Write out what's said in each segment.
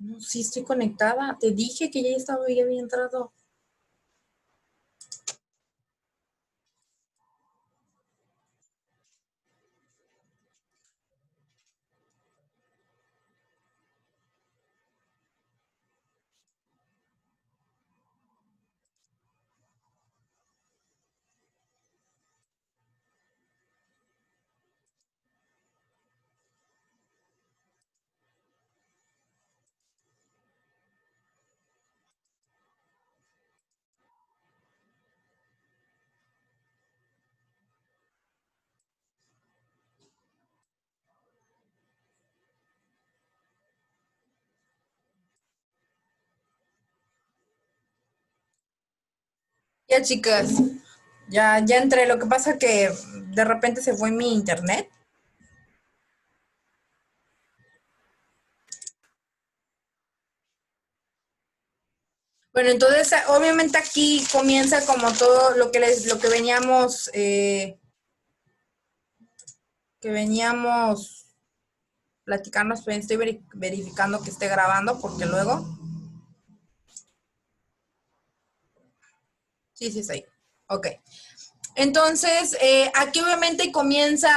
No, sí estoy conectada. Te dije que ya había entrado. Ya, chicas, ya entré. Lo que pasa que de repente se fue mi internet. Bueno, entonces obviamente aquí comienza como todo lo que veníamos platicando. Estoy verificando que esté grabando porque luego. Sí, sí, está ahí. Ok. Entonces, aquí obviamente comienza,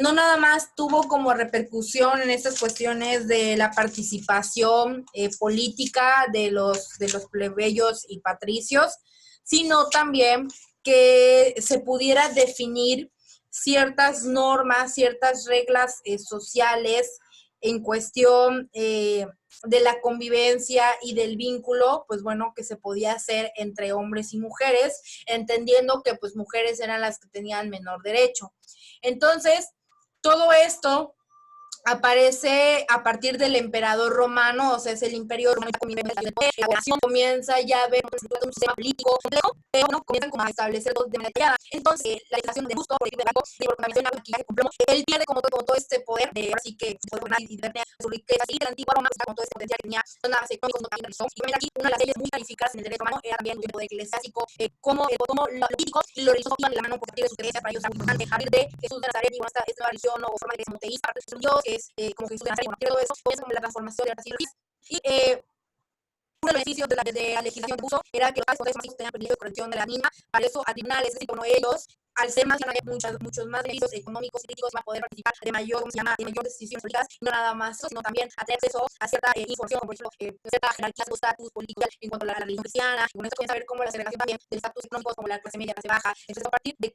no nada más tuvo como repercusión en estas cuestiones de la participación política de los plebeyos y patricios, sino también que se pudiera definir ciertas normas, ciertas reglas sociales en cuestión de la convivencia y del vínculo, pues bueno, que se podía hacer entre hombres y mujeres, entendiendo que pues mujeres eran las que tenían menor derecho. Entonces, todo esto aparece a partir del emperador romano, o sea, es el imperio romano, la población comienza ya a ver un sistema político complejo, pero no comienzan como a establecer dos de manera detallada. Entonces, la legislación de gusto, por ejemplo, de por contaminación, maquillaje, él pierde como todo este poder de, así que puede gobernar y tener su riqueza, y la antigua Roma, con todo este potencial que tenía, no nada más económicos, no también realizó. Y aquí una de las leyes muy calificadas en el derecho romano era también el poder eclesiástico, como lo político y lo religioso iban de la mano por partir de sus creencias. Para ellos era importante, a partir de Jesús de Nazaret y esta nueva religión o forma de monoteísta, parte de un Dios, que es como Jesús de Nazaret, bueno, todo eso, pues como la transformación de la civilización. Y uno de los beneficios de la legislación de uso era que los padres más hijos tenían privilegio de corrección de la misma. Para eso, a tribunales, es decir, como ellos, al ser más, había muchos más beneficios económicos y políticos, van a poder participar de mayor, de mayor decisiones políticas, y no nada más eso, sino también a tener acceso a cierta información, por ejemplo, cierta jerarquía o estatus político en cuanto a la religión cristiana, y con esto comienza a ver cómo la segregación también del estatus económico, como la clase media, la clase baja. Entonces, a partir de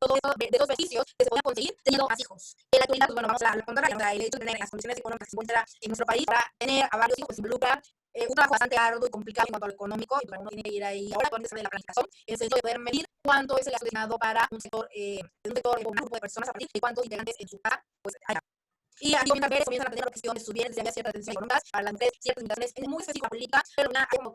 todo eso, de esos beneficios que se podían conseguir teniendo más hijos. En la actualidad, pues bueno, vamos a la contraria, o sea, el hecho de tener las condiciones económicas que se encuentra en nuestro país para tener a varios hijos, pues involucra un trabajo bastante arduo y complicado en cuanto a lo económico, y pues uno tiene que ir ahí ahora donde se ve la planificación, en el sentido de poder medir cuánto es el asignado para un sector, un grupo de personas a partir de cuántos integrantes en su casa, pues haya. Y aquí comienzan a tener la cuestión de sus bienes, había ciertas tendencias económicas, para las mujeres ciertas limitaciones muy específicas políticas, pero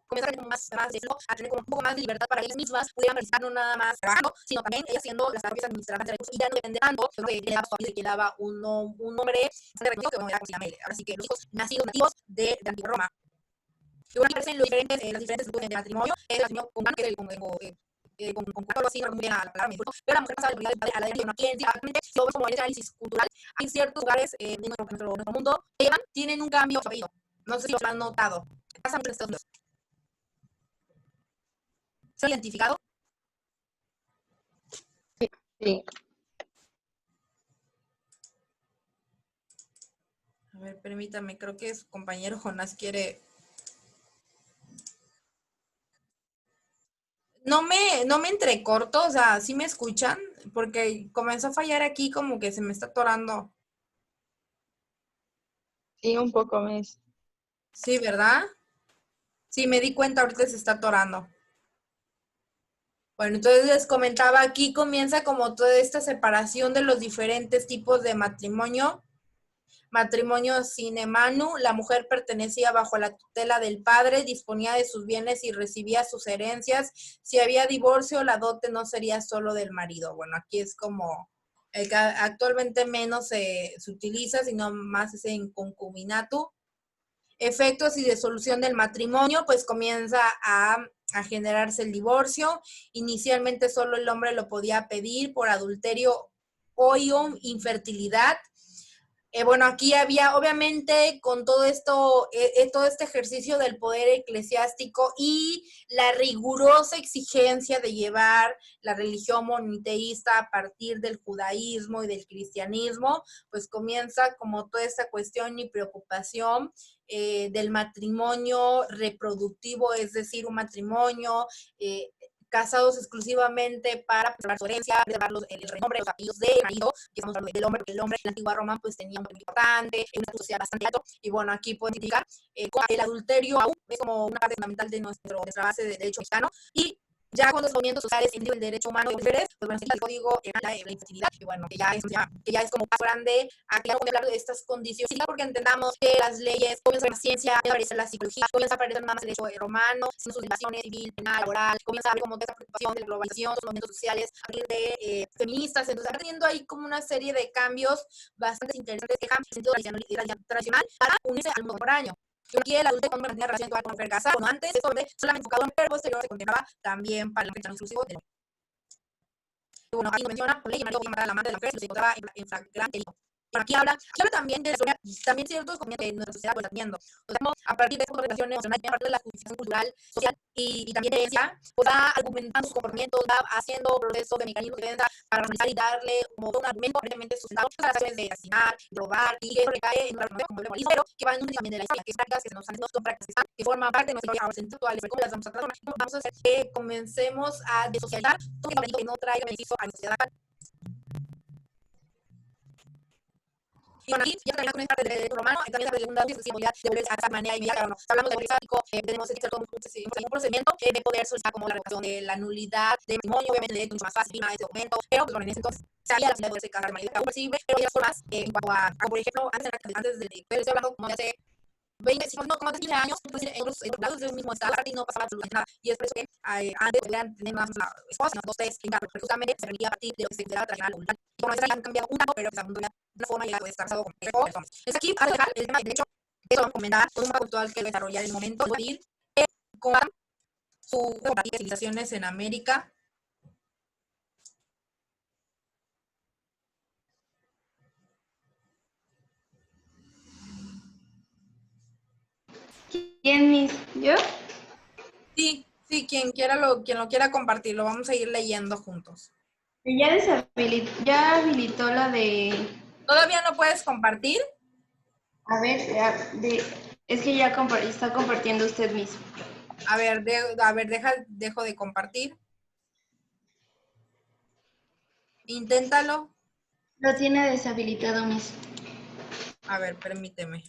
comienzan a tener como más de flow, a tener como un poco más de libertad para ellas mismas, pudieran realizar no nada más trabajando, sino también ellas siendo las propias administradoras de recursos, y ya no depende tanto de lo que le daba su familia, que daba un nombre bastante reconocido, que era como se llama él. Así que los hijos nativos de la antigua Roma. Y bueno, aquí aparecen las diferentes grupos de matrimonio. Es el matrimonio humano, que es el con algo así, no muy bien a la palabra, pero la mujer pasa de la a la de una quiencia. Actualmente, si lo ves como el análisis cultural, hay ciertos lugares en nuestro mundo que tienen un cambio de apellido. No sé si lo han notado. Pasa mucho en Estados Unidos. ¿Se han identificado? Sí. A ver, permítame, creo que su compañero Jonás quiere. No me entrecorto, o sea, ¿sí me escuchan? Porque comenzó a fallar aquí, como que se me está atorando. Sí, un poco más. Sí, ¿verdad? Sí, me di cuenta, ahorita se está atorando. Bueno, entonces les comentaba, aquí comienza como toda esta separación de los diferentes tipos de matrimonio. Matrimonio sine manu, la mujer pertenecía bajo la tutela del padre, disponía de sus bienes y recibía sus herencias. Si había divorcio, la dote no sería solo del marido. Bueno, aquí es como el que actualmente menos se utiliza, sino más es en concubinato. Efectos y disolución del matrimonio, pues comienza a generarse el divorcio. Inicialmente solo el hombre lo podía pedir por adulterio o infertilidad. Bueno, aquí había, obviamente, con todo esto, todo este ejercicio del poder eclesiástico y la rigurosa exigencia de llevar la religión monoteísta a partir del judaísmo y del cristianismo, pues comienza como toda esta cuestión y preocupación del matrimonio reproductivo, es decir, un matrimonio casados exclusivamente para preservar su herencia, preservar el renombre, los apellidos del marido, que estamos hablando del hombre, porque el hombre en la antigua Roma pues tenía un papel importante, una sociedad bastante alto, y bueno, aquí pueden identificar el adulterio aún es como una parte fundamental de nuestra base de derecho mexicano, y ya con los movimientos sociales en el derecho humano de mujeres, pues bueno, el código la infertilidad, que bueno, que ya es como paso grande a que ya no podemos hablar de estas condiciones, porque entendamos que las leyes, comienza la ciencia, comienza a aparecer la psicología, comienza a aparecer nada más el derecho romano, sino sus relaciones civil, penal, laboral, comienza a haber como esta preocupación de la globalización, los movimientos sociales, a partir de feministas, entonces va teniendo ahí como una serie de cambios bastante interesantes que dejan el sentido tradicional para unirse al mundo contemporáneo. Aquí el adulto cuando mantenía relación con una mujer casada, bueno, antes esto solamente enfocado en mujer, posterior se contemplaba también para el hombre exclusivo del hombre. Y bueno, aquí nos menciona, por ley, el marido podía matar a la amante de la mujer si se encontraba en flagrante delito. Bueno, aquí habla también de la historia, también ciertos comienzos que nuestra sociedad pues está teniendo. O sea, a partir de esta relación emocional, a partir de la justificación cultural, social y también de herencia, pues va argumentando sus comportamientos, va haciendo procesos de mecanismos de defensa para analizar y darle como un argumento aparentemente sustentado a las acciones de asesinar, robar, y eso recae en un argumento como el moralismo, pero que va en un también de la historia, que es prácticas que se nos han son prácticas que forman parte de nuestra historia ahora actuales, pero como las vamos a tratar, vamos a hacer que comencemos a desocializar todo lo que no traiga beneficio a la sociedad actual. Y bueno, aquí ya terminamos con esta parte del derecho romano, también la segunda es decir, de volver a esa manera inmediata, bueno, hablamos del político, tenemos que hacer todo un procedimiento de poder solicitar como la revocación de la nulidad de matrimonio, obviamente de mucho más fácil firmar este documento, pero pues bueno, en ese entonces se había la posibilidad de poderse casar de manera irreversible, pero hay las formas en cuanto a, por ejemplo, antes del estoy hablando como de hace 20, si no, como hace 15 años, pues en los lados del mismo estado, y no pasaba absolutamente nada. Y es por eso que antes podían tener más una esposa, sino dos, tres, pero justamente se rendía a partir de lo que se consideraba tradicional voluntad. Y como decía, han cambiado un tanto, pero pues de una forma ya puede estar casado con tres hombres. Entonces aquí, para dejar el tema del derecho, eso vamos a comentar con un mapa cultural que desarrollar en el momento, de ir con sus civilizaciones en América. ¿Quién, Miss? ¿Yo? Sí, sí, quien lo quiera compartir, lo vamos a ir leyendo juntos. Ya habilitó la de... ¿Todavía no puedes compartir? A ver, es que ya está compartiendo usted mismo. A ver, dejo de compartir. Inténtalo. Lo tiene deshabilitado, Miss. A ver, permíteme.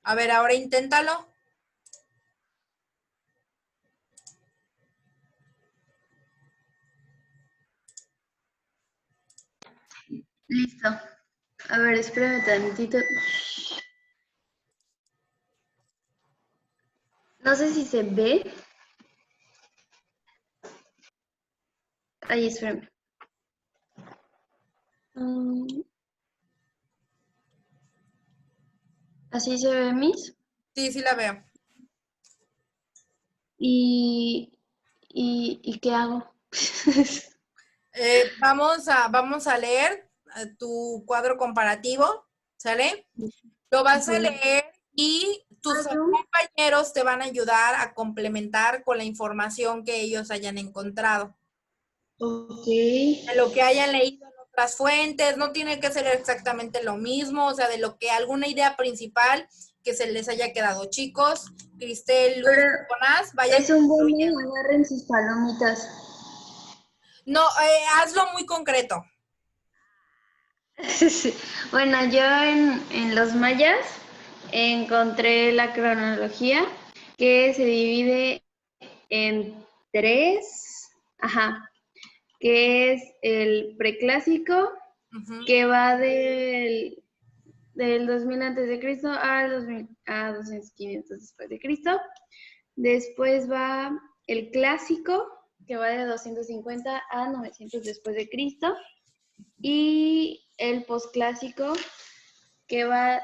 A ver, ahora inténtalo. Listo. A ver, espérame tantito. No sé si se ve. Ahí, espérame. Así se ve, Miss. Sí, sí la veo. ¿Y qué hago? Vamos a leer tu cuadro comparativo, ¿sale? Lo vas a leer y tus compañeros te van a ayudar a complementar con la información que ellos hayan encontrado. Ok. De lo que hayan leído en otras fuentes, no tiene que ser exactamente lo mismo, o sea, de lo que alguna idea principal que se les haya quedado. Chicos, Cristel, Luz, Jonás, vayan Es un buen día, construyendo. agarren sus palomitas. No, hazlo muy concreto. Bueno, yo en los mayas encontré la cronología que se divide en tres, que es el preclásico, que va del 2000 antes de Cristo a 200, 500 después de Cristo. Después va el clásico, que va de 250 a 900 después de Cristo. Y el posclásico, que va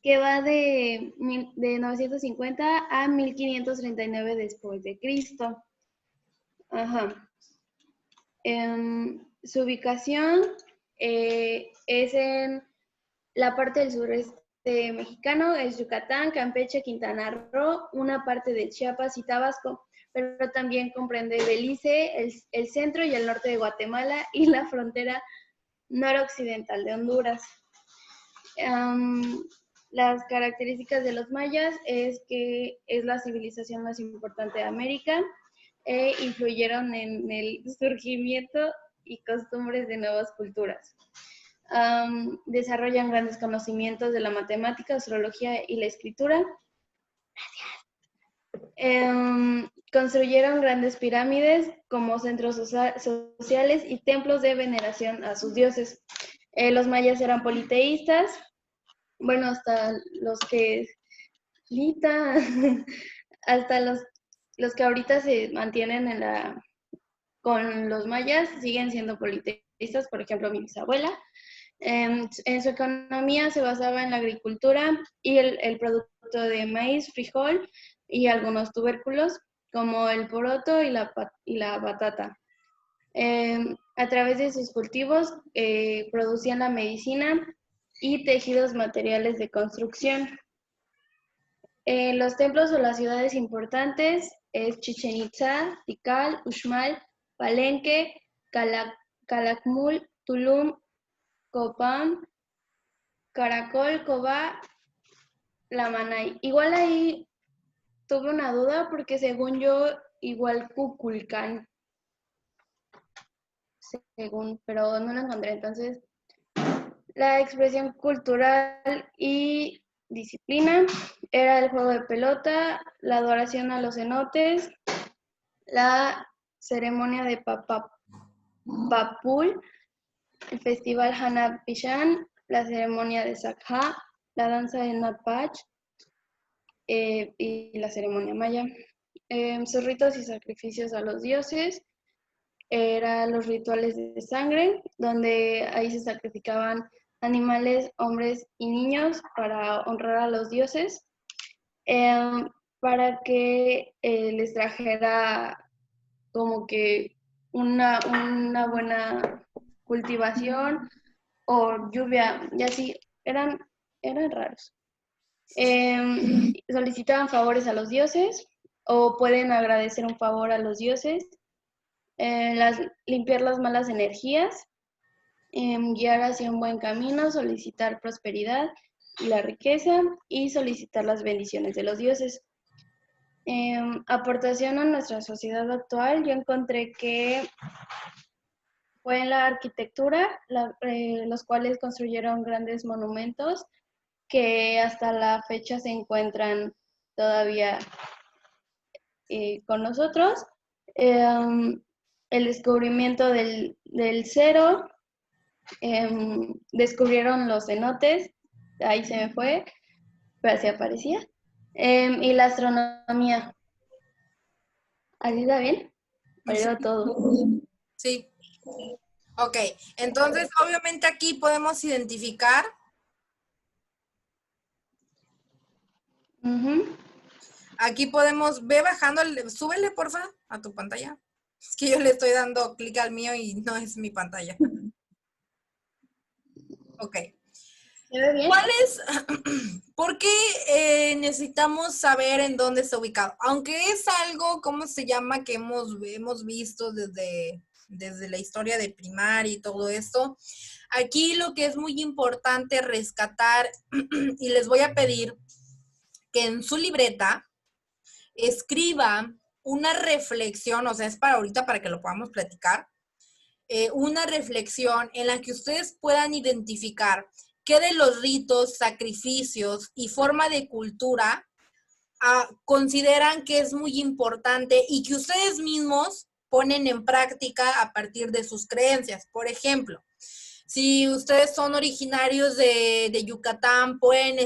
que va de 950 a 1539 después de Cristo. Ajá. Su ubicación es en la parte del sureste mexicano, es Yucatán, Campeche, Quintana Roo, una parte de Chiapas y Tabasco, pero también comprende Belice, el centro y el norte de Guatemala y la frontera noroccidental de Honduras. Las características de los mayas es que es la civilización más importante de América e influyeron en el surgimiento y costumbres de nuevas culturas. Desarrollan grandes conocimientos de la matemática, astrología y la escritura. Construyeron grandes pirámides como centros sociales y templos de veneración a sus dioses. Los mayas eran politeístas, bueno, hasta los que hasta los que ahorita se mantienen con los mayas siguen siendo politeístas, por ejemplo, mi bisabuela. En su economía se basaba en la agricultura y el producto de maíz, frijol y algunos tubérculos, como el poroto y la batata. A través de sus cultivos producían la medicina y tejidos materiales de construcción. Los templos o las ciudades importantes es Chichén Itzá, Tikal, Uxmal, Palenque, Calakmul, Tulum, Copán, Caracol, Cobá, Lamanay. Igual ahí tuve una duda porque según yo, igual Cuculcán, pero no lo encontré. Entonces, la expresión cultural y disciplina era el juego de pelota, la adoración a los cenotes, la ceremonia de Papul, el festival Hana Pishan, la ceremonia de Sakha, la danza de Natpach y la ceremonia maya. Sus ritos y sacrificios a los dioses eran los rituales de sangre, donde ahí se sacrificaban animales, hombres y niños para honrar a los dioses, para que les trajera como que una buena cultivación o lluvia, y así, eran raros. Solicitaban favores a los dioses o pueden agradecer un favor a los dioses, limpiar las malas energías, guiar hacia un buen camino, solicitar prosperidad y la riqueza y solicitar las bendiciones de los dioses. Aportación a nuestra sociedad actual, yo encontré que fue en la arquitectura, los cuales construyeron grandes monumentos que hasta la fecha se encuentran todavía con nosotros. El descubrimiento del cero, descubrieron los cenotes, ahí se me fue, pero así aparecía, y la astronomía. ¿Así está bien? Pero todo. Sí. Ok, entonces obviamente aquí podemos identificar. Aquí podemos, ve bajando, súbele porfa a tu pantalla. Es que yo le estoy dando clic al mío y no es mi pantalla. Ok. ¿Se ve bien? ¿Por qué necesitamos saber en dónde está ubicado? Aunque es algo, ¿cómo se llama? Que hemos visto desde la historia de primaria y todo esto. Aquí lo que es muy importante rescatar, y les voy a pedir que en su libreta escriba una reflexión, o sea, es para ahorita para que lo podamos platicar, una reflexión en la que ustedes puedan identificar qué de los ritos, sacrificios y forma de cultura consideran que es muy importante y que ustedes mismos ponen en práctica a partir de sus creencias. Por ejemplo, Si ustedes son originarios de Yucatán, pueden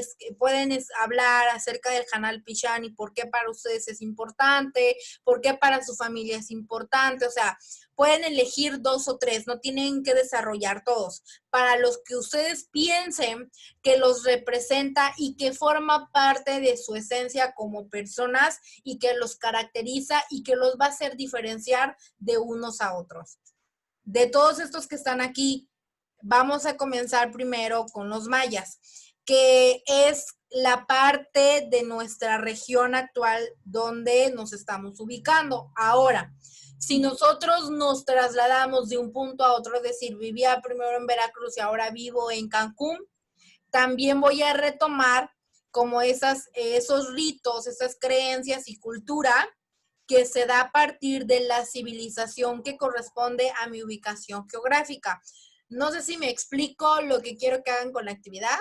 hablar acerca del Hanal Pichán y por qué para ustedes es importante, por qué para su familia es importante. O sea, pueden elegir 2 o 3, no tienen que desarrollar todos. Para los que ustedes piensen que los representa y que forma parte de su esencia como personas y que los caracteriza y que los va a hacer diferenciar de unos a otros. De todos estos que están aquí, vamos a comenzar primero con los mayas, que es la parte de nuestra región actual donde nos estamos ubicando. Ahora, si nosotros nos trasladamos de un punto a otro, es decir, vivía primero en Veracruz y ahora vivo en Cancún, también voy a retomar como esos ritos, esas creencias y cultura que se da a partir de la civilización que corresponde a mi ubicación geográfica. No sé si me explico lo que quiero que hagan con la actividad.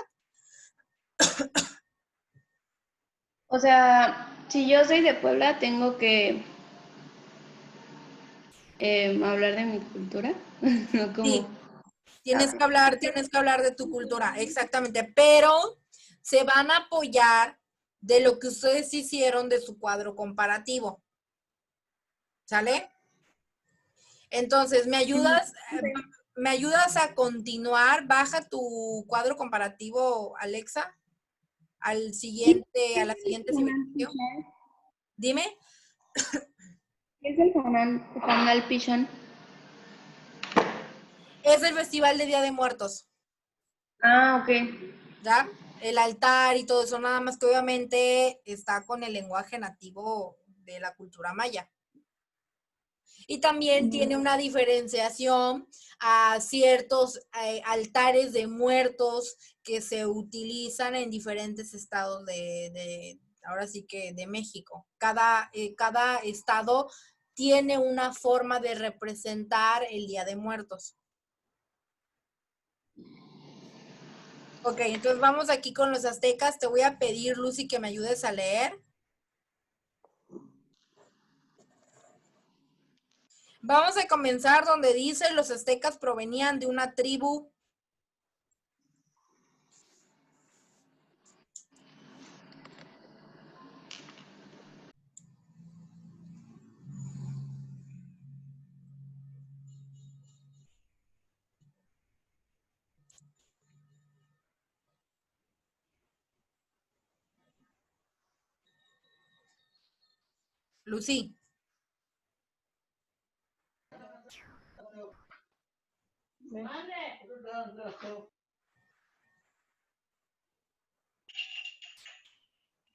O sea, si yo soy de Puebla, tengo que hablar de mi cultura. No como... Sí, tienes que hablar de tu cultura, exactamente, pero se van a apoyar de lo que ustedes hicieron de su cuadro comparativo. ¿Sale? Entonces, ¿me ayudas a continuar? Baja tu cuadro comparativo, Alexa, a la siguiente civilización. Dime. ¿Qué es el Hanal Pichán? Es el Festival de Día de Muertos, Ah, ok. ¿ya? El altar y todo eso, nada más que obviamente está con el lenguaje nativo de la cultura maya. Y también tiene una diferenciación a ciertos altares de muertos que se utilizan en diferentes estados ahora sí que de México. Cada estado tiene una forma de representar el Día de Muertos. Ok, entonces vamos aquí con los aztecas. Te voy a pedir, Lucy, que me ayudes a leer. Vamos a comenzar donde dice los aztecas provenían de una tribu. Lucy.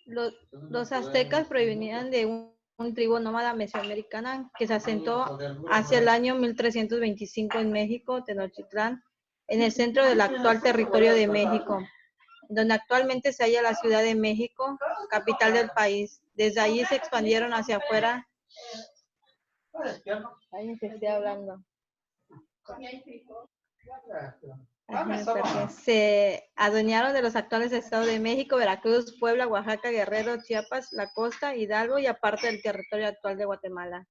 Los aztecas provenían de un tribu nómada mesoamericana que se asentó hacia el año 1325 en México, Tenochtitlán, en el centro del actual territorio de México, donde actualmente se halla la Ciudad de México, capital del país. Desde allí se expandieron hacia afuera. Ahí se estoy hablando. Se adueñaron de los actuales estados de México, Veracruz, Puebla, Oaxaca, Guerrero, Chiapas, la costa, Hidalgo y aparte del territorio actual de Guatemala.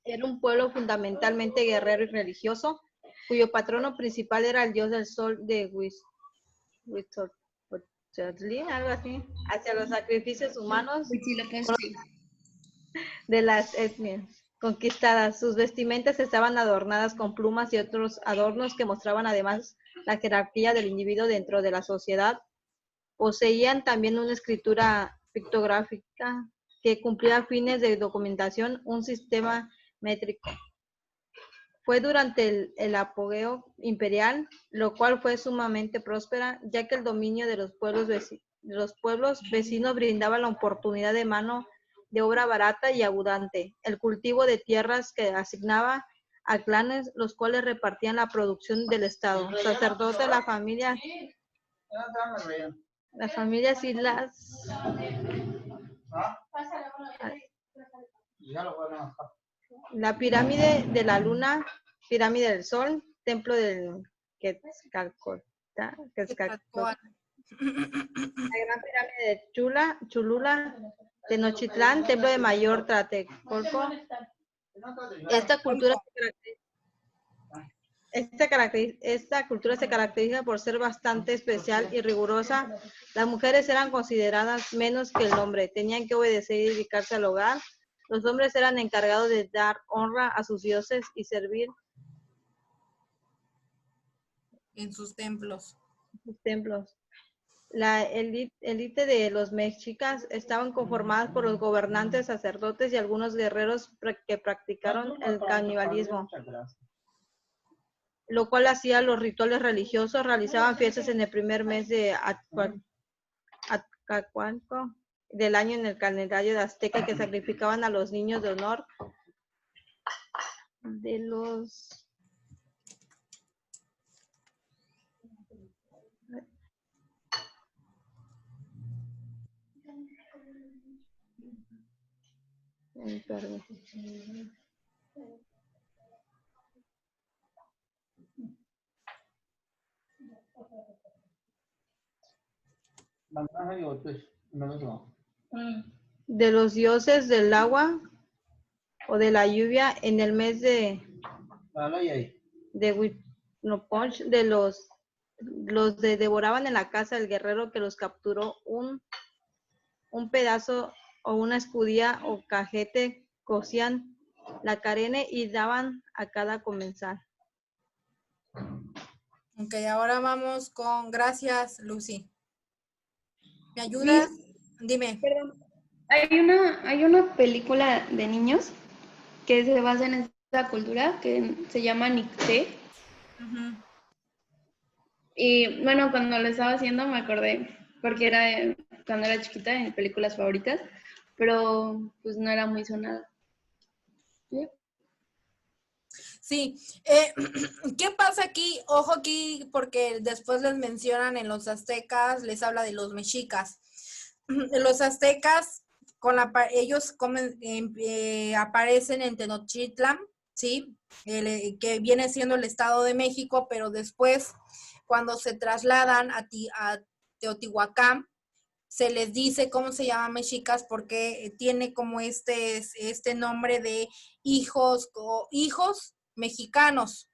Era un pueblo fundamentalmente guerrero y religioso, cuyo patrono principal era el dios del sol de Huitzilopochtli, algo así, hacia los sacrificios humanos de las etnias conquistadas. Sus vestimentas estaban adornadas con plumas y otros adornos que mostraban además la jerarquía del individuo dentro de la sociedad. Poseían también una escritura pictográfica que cumplía fines de documentación, un sistema métrico. Fue durante el apogeo imperial, lo cual fue sumamente próspera, ya que el dominio de los pueblos vecinos brindaba la oportunidad de mano de obra barata y abundante, el cultivo de tierras que asignaba a clanes, los cuales repartían la producción del Estado. Sacerdote, las familias islas. La pirámide de la luna, pirámide del sol, templo del Quetzalcóatl, la gran pirámide de Cholula, Tenochtitlán, templo de Mayor Tlatelolco. Esta cultura Esta cultura se caracteriza por ser bastante especial y rigurosa. Las mujeres eran consideradas menos que el hombre, tenían que obedecer y dedicarse al hogar. Los hombres eran encargados de dar honra a sus dioses y servir en sus templos. sus templos. La élite de los mexicas estaban conformadas por los gobernantes, sacerdotes y algunos guerreros que practicaron el canibalismo, lo cual hacía los rituales religiosos. Realizaban fiestas en el primer mes de Atcacuanco del año en el calendario de Azteca, que sacrificaban a los niños de honor de los... Perdón. De los dioses del agua o de la lluvia en el mes de Huitzilopochtli, de los devoraban en la casa del guerrero que los capturó. Un pedazo o una escudilla o cajete, cosían la carne y daban a cada comensal. Ok, ahora vamos con, gracias, Lucy. ¿Me ayudas? Dime. Perdón. Hay una película de niños que se basa en esta cultura que se llama Nicté. Ujú. Y bueno, cuando lo estaba haciendo me acordé, porque era cuando era chiquita en mis películas favoritas, pero pues no era muy sonada. ¿Sí? Sí, ¿qué pasa aquí? Ojo aquí, porque después les mencionan en los aztecas, les habla de los mexicas. Los aztecas, ellos aparecen en Tenochtitlan, ¿sí? Que viene siendo el Estado de México, pero después, cuando se trasladan a Teotihuacán, se les dice cómo se llama mexicas porque tiene como este nombre de hijos mexicanos.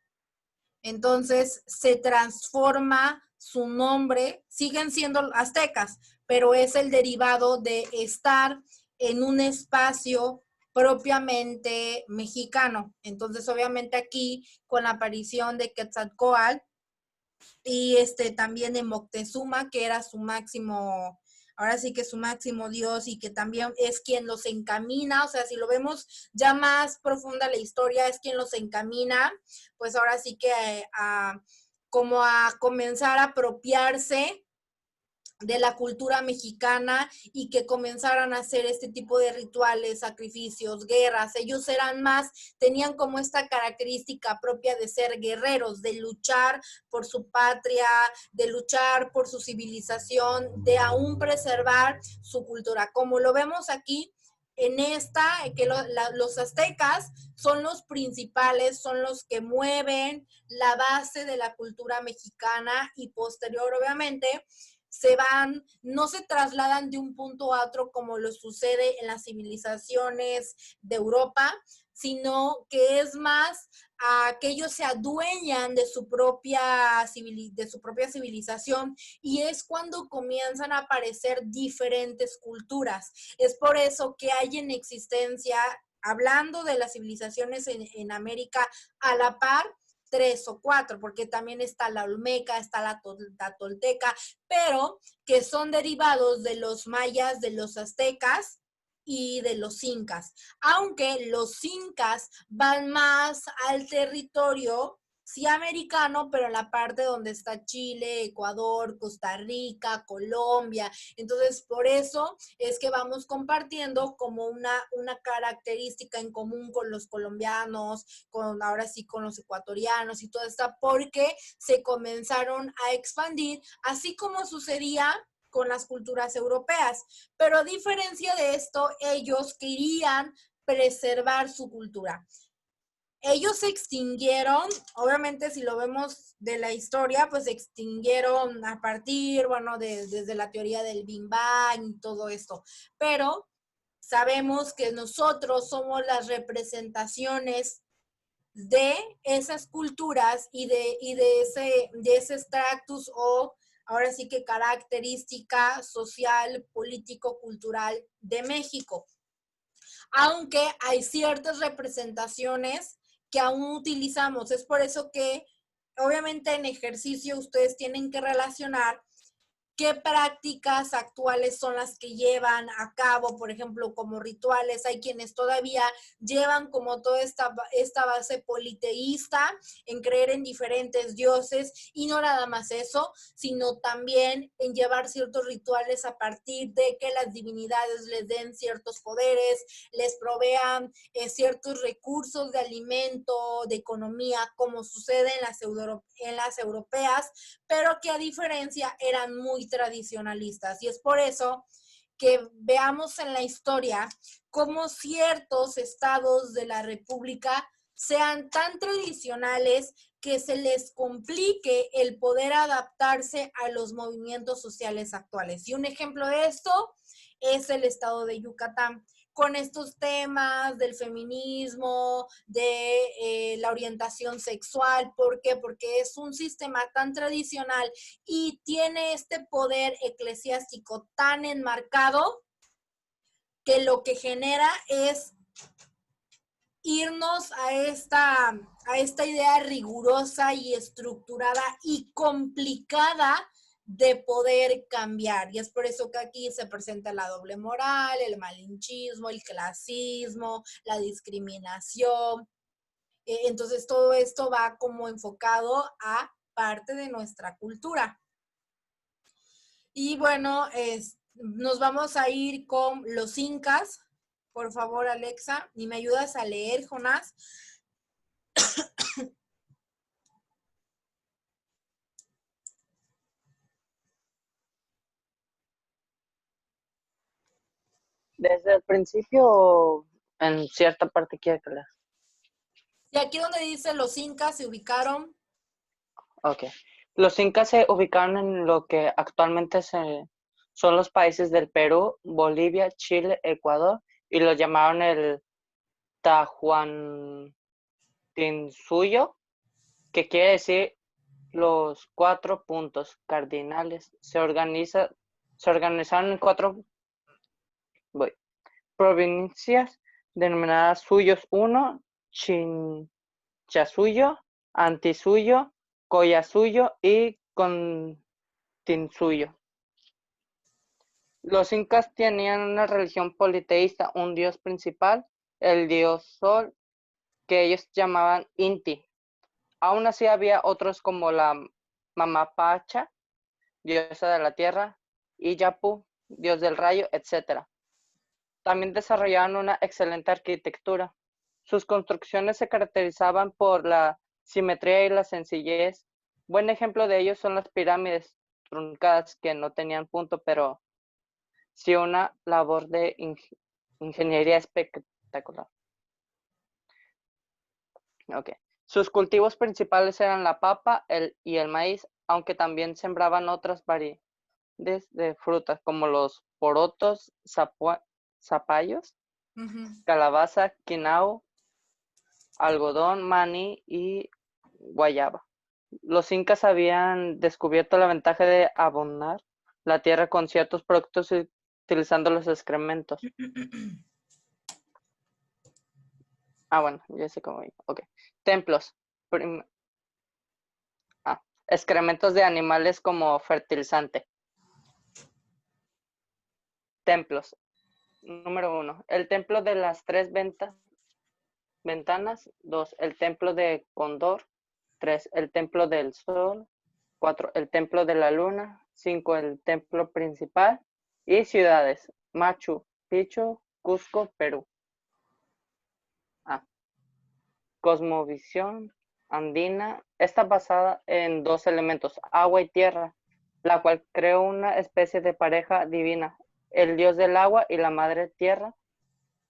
Entonces se transforma su nombre, siguen siendo aztecas, pero es el derivado de estar en un espacio propiamente mexicano. Entonces, obviamente aquí, con la aparición de Quetzalcóatl y también de Moctezuma, que era su máximo, ahora sí que su máximo dios y que también es quien los encamina, o sea, si lo vemos ya más profunda la historia, es quien los encamina, pues ahora sí que como a comenzar a apropiarse de la cultura mexicana y que comenzaran a hacer este tipo de rituales, sacrificios, guerras. Ellos eran más, tenían como esta característica propia de ser guerreros, de luchar por su patria, de luchar por su civilización, de aún preservar su cultura. Como lo vemos aquí, en que los aztecas son los principales, son los que mueven la base de la cultura mexicana y posterior, obviamente, no se trasladan de un punto a otro como lo sucede en las civilizaciones de Europa, sino que es más que ellos se adueñan de su propia civilización y es cuando comienzan a aparecer diferentes culturas. Es por eso que hay en existencia, hablando de las civilizaciones en América, a la par, 3 o 4, porque también está la olmeca, está la tolteca, pero que son derivados de los mayas, de los aztecas y de los incas. Aunque los incas van más al territorio, sí americano, pero en la parte donde está Chile, Ecuador, Costa Rica, Colombia. Entonces, por eso es que vamos compartiendo como una característica en común con los colombianos, ahora sí con los ecuatorianos y todo esto, porque se comenzaron a expandir, así como sucedía con las culturas europeas. Pero a diferencia de esto, ellos querían preservar su cultura. Ellos se extinguieron, obviamente si lo vemos de la historia, pues se extinguieron a partir, bueno, desde la teoría del Big Bang y todo esto, pero sabemos que nosotros somos las representaciones de esas culturas de ese estatus o ahora sí que característica social, político, cultural de México. Aunque hay ciertas representaciones que aún utilizamos. Es por eso que obviamente en ejercicio ustedes tienen que relacionar qué prácticas actuales son las que llevan a cabo, por ejemplo, como rituales. Hay quienes todavía llevan como toda esta base politeísta en creer en diferentes dioses y no nada más eso, sino también en llevar ciertos rituales a partir de que las divinidades les den ciertos poderes, les provean ciertos recursos de alimento, de economía, como sucede en las europeas, pero que a diferencia eran muy tradicionalistas. Y es por eso que veamos en la historia cómo ciertos estados de la República sean tan tradicionales que se les complique el poder adaptarse a los movimientos sociales actuales. Y un ejemplo de esto es el estado de Yucatán, con estos temas del feminismo, de la orientación sexual. ¿Por qué? Porque es un sistema tan tradicional y tiene este poder eclesiástico tan enmarcado que lo que genera es irnos a esta idea rigurosa y estructurada y complicada de poder cambiar. Y es por eso que aquí se presenta la doble moral, el malinchismo, el clasismo, la discriminación. Entonces todo esto va como enfocado a parte de nuestra cultura. Y bueno, nos vamos a ir con los incas. Por favor, Alexa, ¿y me ayudas a leer, Jonás? Desde el principio, en cierta parte quiere que leas. Y aquí donde dice los incas se ubicaron. Ok. Los incas se ubicaron en lo que actualmente son los países del Perú, Bolivia, Chile, Ecuador, y los llamaron el Tahuantinsuyo, que quiere decir los 4 puntos cardinales. Se organizaron en 4 provincias denominadas Suyos 1, Chinchasuyo, Antisuyo, Collasuyo y Continsuyo. Los incas tenían una religión politeísta, un dios principal, el dios Sol, que ellos llamaban Inti. Aún así había otros como la Mamapacha, diosa de la tierra, y Yapu, dios del rayo, etc. También desarrollaban una excelente arquitectura. Sus construcciones se caracterizaban por la simetría y la sencillez. Buen ejemplo de ello son las pirámides truncadas que no tenían punto, pero sí una labor de ingeniería espectacular. Okay. Sus cultivos principales eran la papa y el maíz, aunque también sembraban otras variedades de frutas como los porotos, zapallos, calabaza, quinao, algodón, maní y guayaba. Los incas habían descubierto la ventaja de abonar la tierra con ciertos productos utilizando los excrementos. Bueno, ya sé cómo. Ok. Templos. Excrementos de animales como fertilizante. Templos. Número 1. El templo de las 3 ventanas. 2. El templo de Cóndor. 3. El templo del sol. 4. El templo de la luna. 5. El templo principal. Y ciudades. Machu Picchu, Cusco, Perú. Cosmovisión andina está basada en 2 elementos, agua y tierra, la cual creó una especie de pareja divina, el dios del agua y la madre tierra,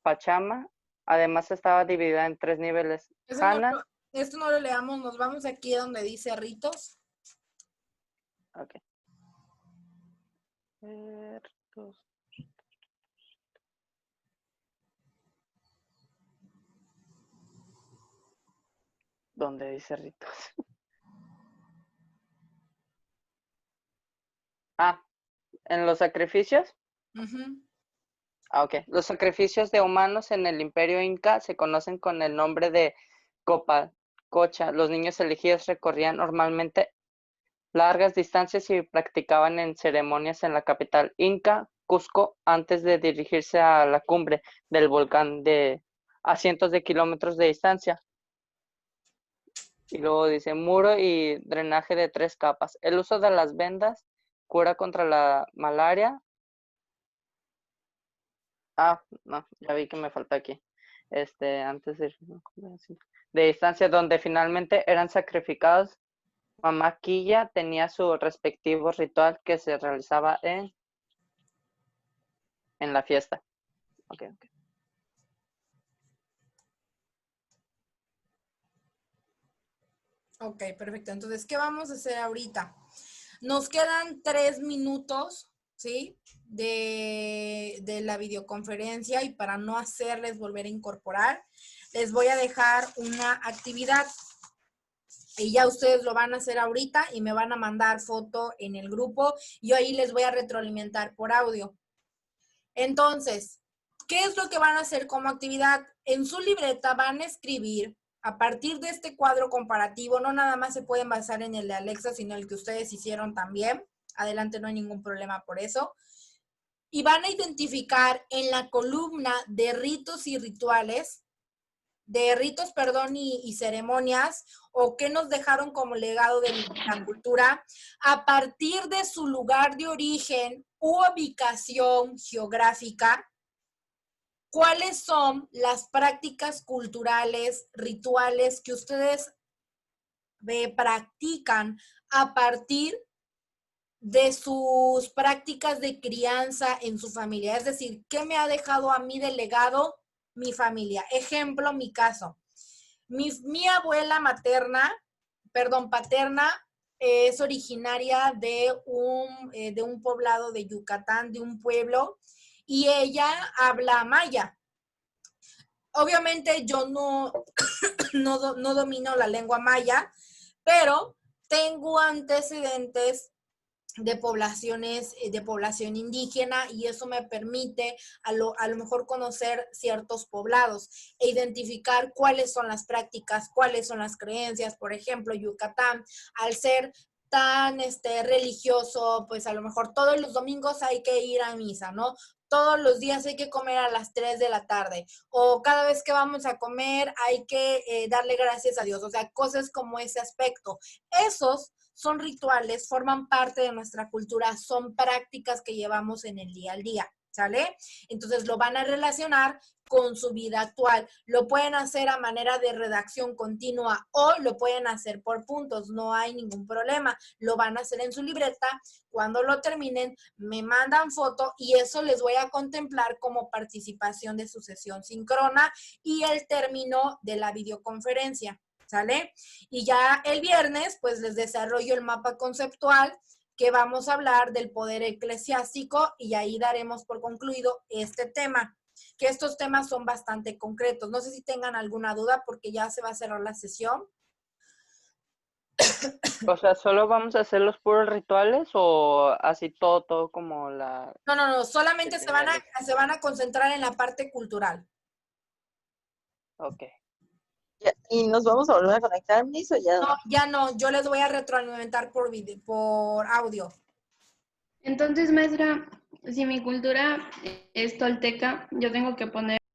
Pachama. Además estaba dividida en 3 niveles. Esto no lo leamos, nos vamos aquí donde dice ritos. Ok. Ritos. ¿Dónde dice ritos? Ah, en los sacrificios. Ujú. Ah, ok. Los sacrificios de humanos en el Imperio Inca se conocen con el nombre de cocha. Los niños elegidos recorrían normalmente largas distancias y practicaban en ceremonias en la capital inca, Cusco, antes de dirigirse a la cumbre del volcán a cientos de kilómetros de distancia. Y luego dice muro y drenaje de 3 capas. El uso de las vendas cura contra la malaria. Ah, no, ya vi que me falta aquí. Antes de distancia, donde finalmente eran sacrificados. Mamá Quilla tenía su respectivo ritual que se realizaba en la fiesta. Ok. Ok, perfecto. Entonces, ¿qué vamos a hacer ahorita? Nos quedan 3 minutos, ¿sí? De la videoconferencia, y para no hacerles volver a incorporar, les voy a dejar una actividad. Y ya ustedes lo van a hacer ahorita y me van a mandar foto en el grupo. Yo ahí les voy a retroalimentar por audio. Entonces, ¿qué es lo que van a hacer como actividad? En su libreta van a escribir, a partir de este cuadro comparativo, no nada más se pueden basar en el de Alexa, sino el que ustedes hicieron también. Adelante, no hay ningún problema por eso. Y van a identificar en la columna de ritos y rituales, y ceremonias, o qué nos dejaron como legado de la cultura, a partir de su lugar de origen u ubicación geográfica, cuáles son las prácticas culturales, rituales que ustedes practican a partir de sus prácticas de crianza en su familia. Es decir, ¿qué me ha dejado a mí de legado mi familia? Ejemplo, mi caso. Mi abuela paterna, es originaria de un poblado de Yucatán, de un pueblo, y ella habla maya. Obviamente yo no domino la lengua maya, pero tengo antecedentes de población indígena, y eso me permite a lo mejor conocer ciertos poblados e identificar cuáles son las prácticas, cuáles son las creencias. Por ejemplo, Yucatán, al ser tan religioso, pues a lo mejor todos los domingos hay que ir a misa, ¿no? Todos los días hay que comer a las 3 de la tarde, o cada vez que vamos a comer hay que darle gracias a Dios. O sea, cosas como ese aspecto. Esos son rituales, forman parte de nuestra cultura, son prácticas que llevamos en el día al día, ¿sale? Entonces lo van a relacionar con su vida actual. Lo pueden hacer a manera de redacción continua o lo pueden hacer por puntos, no hay ningún problema. Lo van a hacer en su libreta. Cuando lo terminen, me mandan foto y eso les voy a contemplar como participación de su sesión síncrona y el término de la videoconferencia, ¿sale? Y ya el viernes, pues les desarrollo el mapa conceptual, que vamos a hablar del poder eclesiástico, y ahí daremos por concluido este tema, que estos temas son bastante concretos. No sé si tengan alguna duda porque ya se va a cerrar la sesión. O sea, ¿solo vamos a hacer los puros rituales o así todo como la... No, solamente que se van tenía se van a concentrar en la parte cultural. Ok. ¿Y nos vamos a volver a conectar, Miss, o ya? No, ya no, yo les voy a retroalimentar por audio. Entonces, maestra, si mi cultura es tolteca, yo tengo que poner